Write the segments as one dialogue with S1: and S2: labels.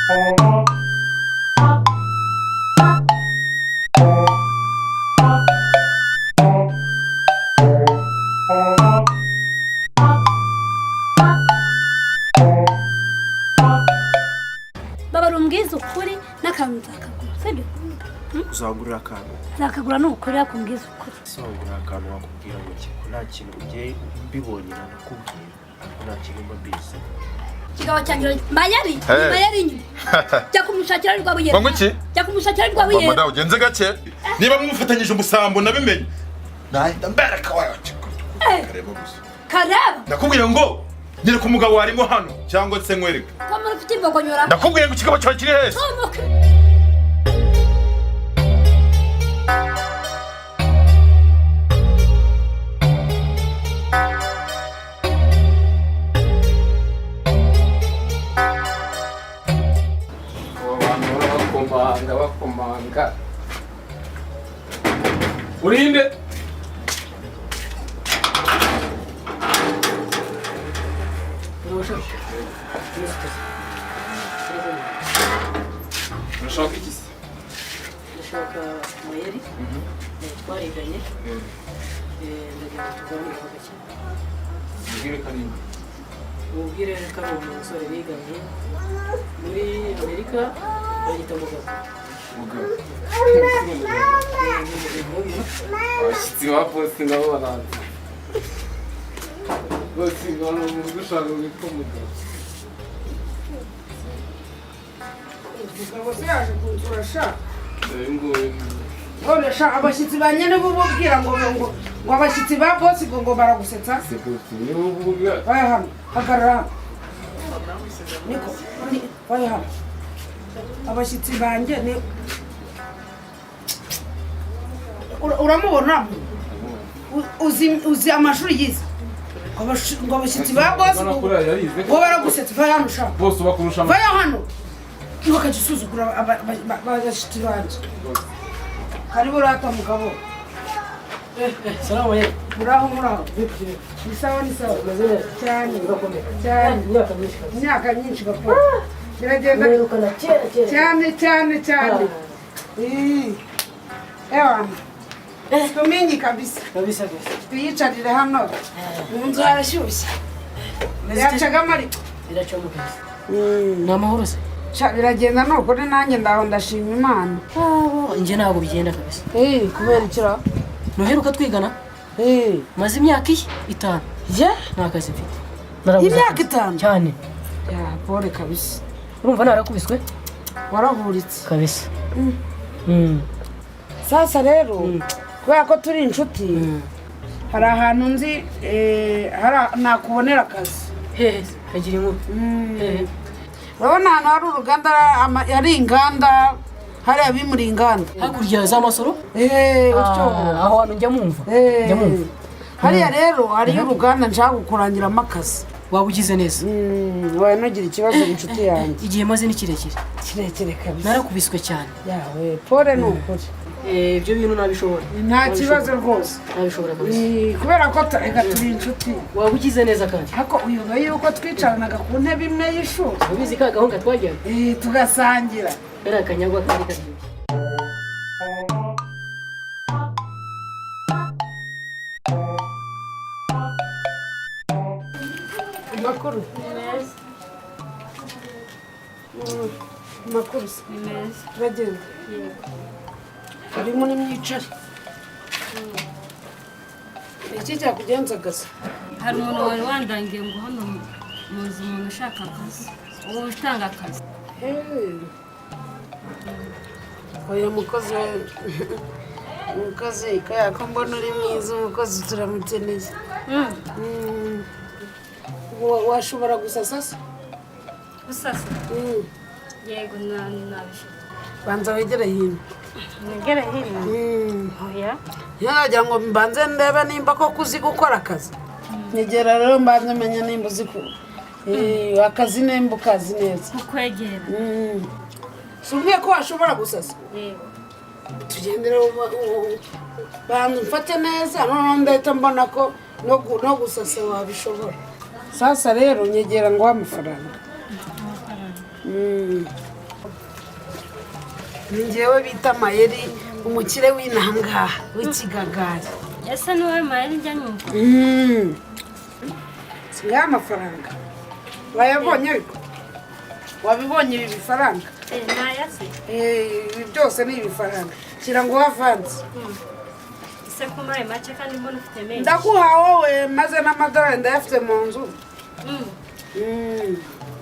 S1: baba rumbwiza ukuri n'akantu nzakagura sibyo
S2: uzagurira akantu
S1: nzakagura n'ukuri akumbwiza ukuri
S2: uzagurira akantu wakubwira ngo kiko nta kintu ugiye mbibonye nakubwira nta kintu mba mbizi
S1: kigabo cyangira mayari mayari nyine jya kumushakira rwa buye
S3: ngo iki
S1: jya kumushakira rwa buye
S3: mama ugenze gake niba mumufatanyije umusambo nabimenye nahita mbereka wayo kareba gusa
S1: kareba
S3: ndakubwira ngo nyere ku mugabo warimo hano cyangwa se nkwereka
S1: ko muri ufite imbogonyora
S3: ndakubwira ngo ikigabo cyawe kiri hese
S4: bakomanga urinde urashaka iki se
S5: ndashaka mayeri twariganye ndagira ngo tuganire ku gake
S4: ubwire kanini
S5: ubwire ko ari umusore biganye muri Amerika bagita mugabo
S4: abashyitsi ba poste nabo baraza bose bari mu gushaka witwa mugabo
S6: umugabo se yaje kunsura sha
S4: nguyu
S6: none sha abashyitsi ba nyene bo bubwira ngo abashyitsi ba bosi ngo baragusetsa
S4: se poste ni uvuga
S6: baya hano hagarara niko baya hano abashyitsi banjye ni uramubona uzi amashuri yize ngo abashyitsi ba bosi ngo baragusetsa baya hano sha
S4: bose bakurusha
S6: baya hano ntukajya usuzugura abashyitsi banjye karibu rata mugabo
S5: salamu alaikum
S6: muraho ni sawa cyane cyane imyaka myinshi gapfa biragenda cyane ewana tumenye kabisa tuyicarire hano mu nzu harashyushye yacagamo ariko
S5: biracomoka ni amahoro se
S6: biragenda nukuri nanjye ndaho ndashima imana
S5: njye ntabwo bigenda kabisa
S6: kubera ikira
S5: nuheruka twigana maze imyaka 5 nta kazi mfite
S6: imyaka 5
S5: cyane
S6: pole kabisa
S5: urumva narakubiswe
S6: warahuritse
S5: kabisa
S6: sasa rero kubera ko turi inshuti hari ahantu nzi nakubonera akazi
S5: kagira inkuru
S6: urabona ahantu hari uruganda yari inganda hariya bimuri inganda
S5: hakurya za masoro aho hantu njya mwumva
S6: hariya rero hariyo uruganda nshaka kukurangiramo akazi
S5: waba ugize neza
S6: wanagira ikibazo inshuti yanjye
S5: igihe maze ni kirekire
S6: kabisa
S5: narakubiswe cyane
S6: yawe pole ni ukuri
S5: ibyo bintu nabishobora
S6: nta kibazo rwose
S5: nabishobora kabisa
S6: kubera ko reka turi inshuti
S5: waba ugize neza kandi
S6: ariko uyuba yuko twicaranaga ku ntebe imwe y'ishuri
S5: ubizi ka gahunda twajyaga
S6: tugasangira
S5: ari akanyagwa kari karyoshye
S6: makuru makuru turagenda uri muri myicare iki cyakugenzagaza
S1: hari umuntu wari wandangiye ngo hano muzi umuntu ushaka akazi uwo utanga akazi
S6: oya mukozi kaya ko mbona uri mwiza umukozi turamukeneye washobora gusasa se
S1: gusasa yego nabishobora
S6: banza wegere hino
S1: negere hino oya
S6: ntiyagira ngo mbanze ndebe nimba koko uzi gukora akazi nyegera rero mbanze menya nimba uzi akazi nimba ukazi neza
S1: kukwegera
S6: si ubwiye ko washobora gusasa
S1: yego
S6: tugendere banza umfate neza noneho ndahita mbona ko no gusasa wabishobora sasa rero nyegera ngo amafaranga ni njyewe bita Mayeri umukire w'inangaha w'ikigagari.
S1: ese ni wowe mayeri njya nyumva
S6: sigaye amafaranga wayabonye ariko wabibonye ibi bifaranga
S1: ntayase
S6: ibi byose ni ibifaranga shyira ngo wavanze
S1: ese ko muri ayo make kandi mbona ufite menshi
S6: ndaguha wowe maze n'amadolari ndayafite mu nzu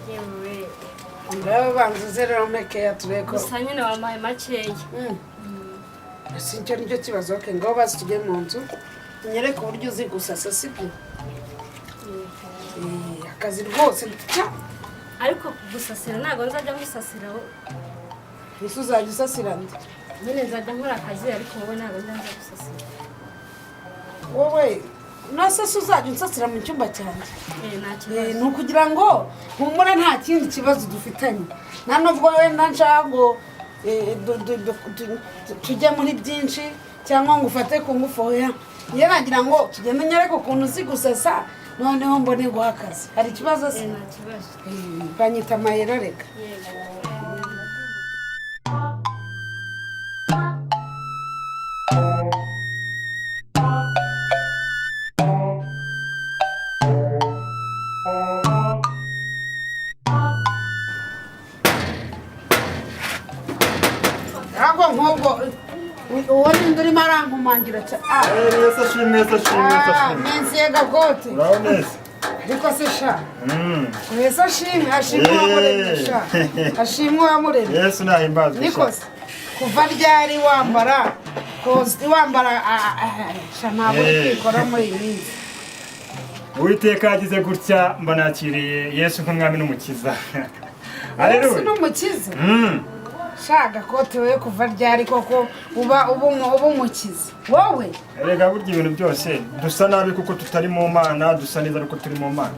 S1: yewe
S6: ngaho banza uze rero mekeya tureko
S1: gusa nyine wampaye makeya
S6: si icyo nicyo kibazo oke ngaho bazi tujye mu nzu unyereke uburyo uzi gusasa sibyo akazi rwose
S1: ariko gusasira ntabwo nzajya ngusasira
S6: ese uzajya usasira nde
S1: nyine nzajya nkora akazi ariko wowe ntabwo nzajya gusasira
S6: wowe nasase uzajya unsasira mu cyumba cyanjye
S1: nta kibazo
S6: ni ukugira ngo humura nta kindi kibazo dufitanye nta nubwo wenda nshaka ngo tujye muri byinshi cyangwa ngo ufate ku ngufu hoya njye nagira ngo tugende nyereke ukuntu uzi gusasa noneho mbone guha akazi hari ikibazo se
S1: nta kibazo
S6: banyita Mayeri reka ntabwo nk'ubwo uwo ni ndi urimo arankumangira
S3: Neza shimwe, neza shimwe, neza shimwe.
S6: mensi ye gakote
S3: Uraho neza?
S6: ariko se sha wese ashimwe ashimwe uwamuremye sha ashimwe uwamuremye
S3: Yesu nahimbazwe.
S6: niko se kuva ryari wambara kositi wambara sha ntabwo uri kwikora muri iyi minsi
S7: Uwiteka yagize gutya mba nakiriye Yesu nk'umwami n'umukiza.
S6: Yesu
S7: Haleluya.
S6: n'umukiza sha gakote we kuva ryari koko uba umukiza wowe
S7: Erega burya ibintu byose dusa nabi kuko tutari mu Mana, dusa neza ariko turi mu Mana.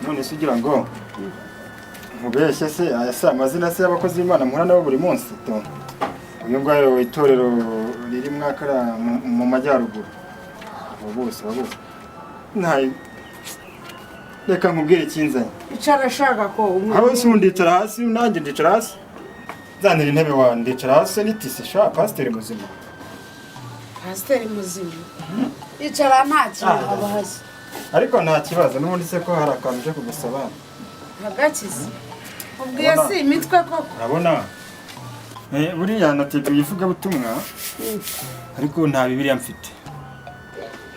S7: None se ugira ngo mubeshye se aya si amazina se y'abakozi b'Imana muhura nabo buri munsi to. Uyu ngayo itorero riri mwakara mu majyaruguru. Bose. Ntayi. Reka nkubwire ikinzanye.
S6: icara shaka ko
S7: Aho se undicara hasi nanjye ndicara hasi. Zanira intebe wa ndicara hasi nitisi sha pasiteri muzima.
S6: pasiteri muzima icara nta kintu haba hasi
S7: Ariko nta kibazo n'ubundi se ko hari akantu uje kugusaba.
S6: agakiza ubwiye si imitwe koko
S7: Urabona? Buriya nateguye ivugabutumwa ariko nta Bibiliya mfite.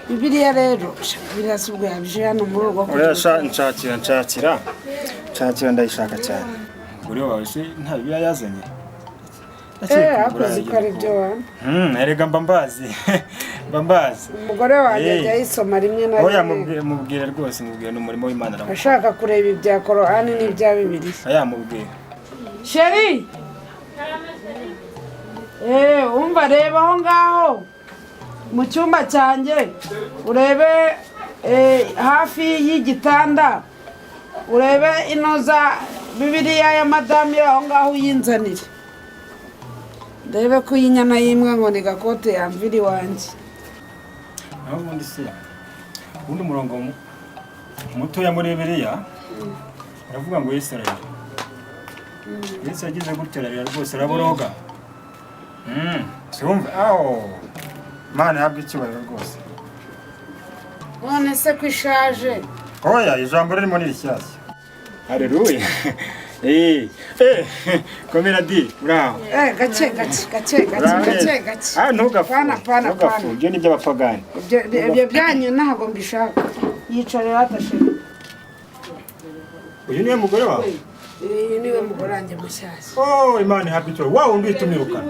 S6: Bibiliya rero Bibiliya si ubwo yabije hano muri urwo
S7: Oya nshakira ndayishaka cyane. Umugore wawe se nta Bibiliya yazanye?
S6: akoze ko ari byo wana
S7: Erega mba mbazi.
S6: umugore wanjye ajya yisoma rimwe na
S7: Oya
S6: rimwe
S7: mubwire rwose mubwire n'umurimo w'Imana rawo.
S6: ashaka kureba ibya Korani n'ibya Bibiliya
S7: Oya mubwire.
S6: sheri umva reba aho ngaho mu cyumba cyanjye urebe hafi y'igitanda urebe inoza Bibiliya ya madamu iri aho ngaho uyinzanire ndebe ko iyi nyana y'imbwa ngo ni gakote yamvira iwanjye
S7: Aho ubundi se ubundi umurongo mutoya muri Bibiliya aravuga ngo Yesu ararira. Yesu yagize gutya ararira rwose araboroga. Siwumva Mana yabwe icyubahiro rwose.
S6: none se ko ishaje
S7: Oya ijambo ririmo ni rishyashya. Haleluya. Komera di bravo.
S6: gake
S7: Ntugafu.
S6: Pana.
S7: Ibyo ni by'abapagani.
S6: ibyo byanyu ntabwo mbishaka yicarira atashira
S7: Uyu niwe mugore wawe?
S6: uyu niwe mugore wanjye mushyashya
S7: Imana ihabwe icyubahiro. Wa wundi witumwirukana.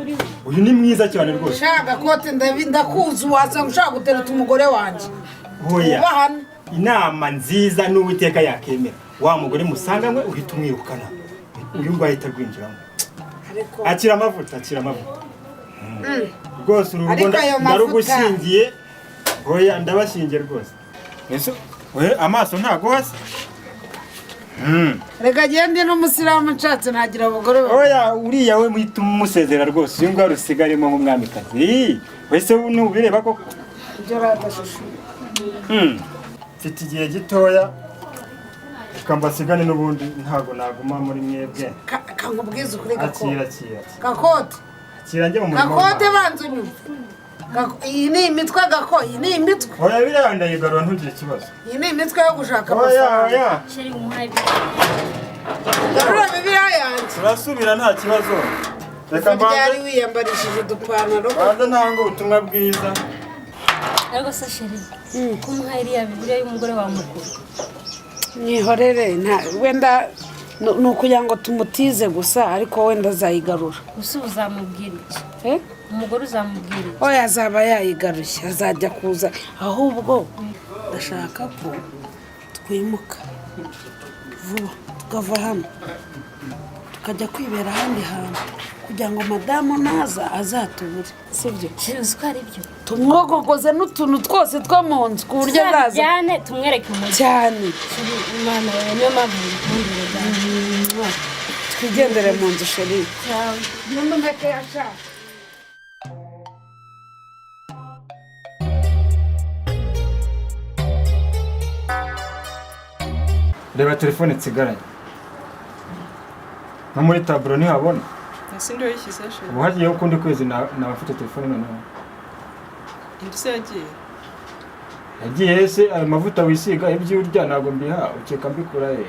S7: Uyu ni mwiza cyane rwose.
S6: shaka kote ndakuzi wasanga ushaka gutereta umugore wanjye
S7: Oya.
S6: ubahana
S7: Inama nziza n'Uwiteka yakemera. Wa mugore musanganywe uhita umwirukana. Uyu ngo ahita rwinjiramo. Akira amavuta. Rwose urugo
S6: Ariko ayo mavuta-
S7: ndarugushingiye. Oya ndabashingiye rwose. Ese amaso ntago hasi.
S6: reka gende n'umusiramu nshatse nagira abagore
S7: Oya uriya we muhita umusezera rwose. Uyu ngo rusigarimo nk'umwamikazi. Wese nubireba koko.
S6: ibyo radashusho
S7: Mfite igihe gitoya kambasigane n'ubundi ntago naguma muri mwebwe.
S6: Kankubwiza ukuri Gakote.
S7: Akira.
S6: Gakote.
S7: Akira njye mu murimo.
S6: Gakote banzu nyuma. Iyi ni imitwe Gakote, iyi ni imitwe.
S7: Oya biranda yigarura ntugire ikibazo.
S6: Iyi ni imitwe yo gushaka amafaranga.
S7: Oya.
S1: sheri umuhaye
S6: Garura Bibiliya yanjye.
S7: Turasubira nta kibazo. Reka
S6: Byari
S7: mbanze.
S6: wiyambarishije udupantaro.
S7: Banze ntanga ubutumwa bwiza.
S1: ariko se sheri ko umuhaye iriya Bibiliya y'umugore wa mukuru
S6: Nihorere wenda ni ukugira ngo tumutize gusa ariko wenda azayigarura.
S1: gusa uzamubwira iki umugore uzamubwira iki
S6: Oya azaba yayigaruye azajya kuza ahubwo ndashaka ko twimuka vuba tukava hano tukajya kwibera ahandi hantu kugira ngo madamu naza azatubure sibyo
S1: sheri uzi ko ari byo
S6: tumwogogoze n'utuntu twose two mu nzu ku buryo azaza
S1: tuzabijyane tumwereke umujyi
S6: cyane
S1: sheri umwana wawe niyo mpamvu ngukundira cyane
S6: twigendere mu nzu sheri
S1: cyawe
S6: n'umeke yashaka
S7: Reba telefone nsigaranye. No muri taburo ntihabona.
S8: Ese ndio yishyize sheri.
S7: Ubu hagiye ukundi kwezi nabafite telefone noneho.
S8: Indi se yagiye.
S7: Yagiye se ayo mavuta wisiga ibyo urya ntago mbiha ukeka mbikura he.